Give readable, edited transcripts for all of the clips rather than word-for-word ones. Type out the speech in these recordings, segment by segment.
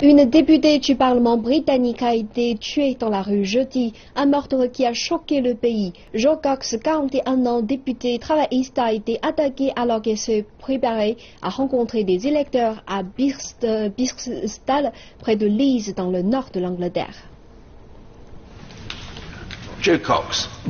Une députée du Parlement britannique a été tuée dans la rue jeudi, un meurtre qui a choqué le pays. Jo Cox, 41 ans, député travailliste, a été attaqué alors qu'elle se préparait à rencontrer des électeurs à Birstall, près de Leeds, dans le nord de l'Angleterre.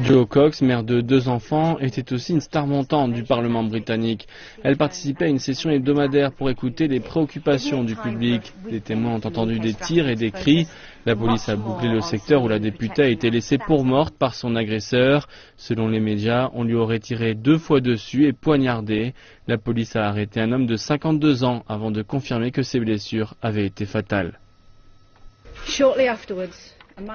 Jo Cox, mère de 2 enfants, était aussi une star montante du Parlement britannique. Elle participait à une session hebdomadaire pour écouter les préoccupations du public. Des témoins ont entendu des tirs et des cris. La police a bouclé le secteur où la députée a été laissée pour morte par son agresseur. Selon les médias, on lui aurait tiré 2 fois dessus et poignardé. La police a arrêté un homme de 52 ans avant de confirmer que ses blessures avaient été fatales.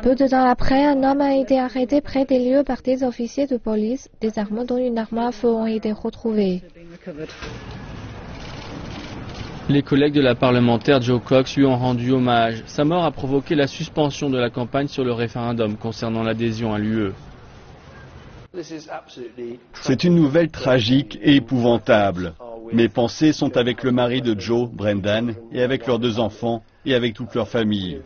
Peu de temps après, un homme a été arrêté près des lieux par des officiers de police. Des armes dont une arme à feu ont été retrouvées. Les collègues de la parlementaire Jo Cox lui ont rendu hommage. Sa mort a provoqué la suspension de la campagne sur le référendum concernant l'adhésion à l'UE. C'est une nouvelle tragique et épouvantable. Mes pensées sont avec le mari de Joe, Brendan, et avec leurs 2 enfants, et avec toute leur famille.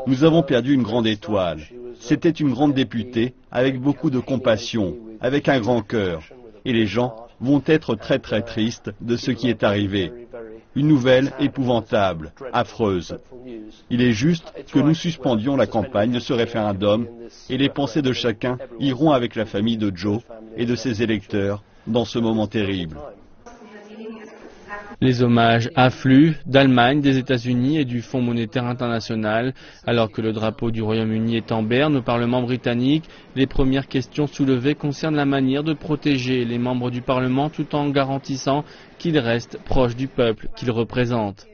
Nous avons perdu une grande étoile. C'était une grande députée, avec beaucoup de compassion, avec un grand cœur. Et les gens vont être très très tristes de ce qui est arrivé. Une nouvelle épouvantable, affreuse. Il est juste que nous suspendions la campagne de ce référendum et les pensées de chacun iront avec la famille de Joe et de ses électeurs dans ce moment terrible. Les hommages affluent d'Allemagne, des États-Unis et du Fonds monétaire international. Alors que le drapeau du Royaume-Uni est en berne au Parlement britannique, les premières questions soulevées concernent la manière de protéger les membres du Parlement tout en garantissant qu'ils restent proches du peuple qu'ils représentent.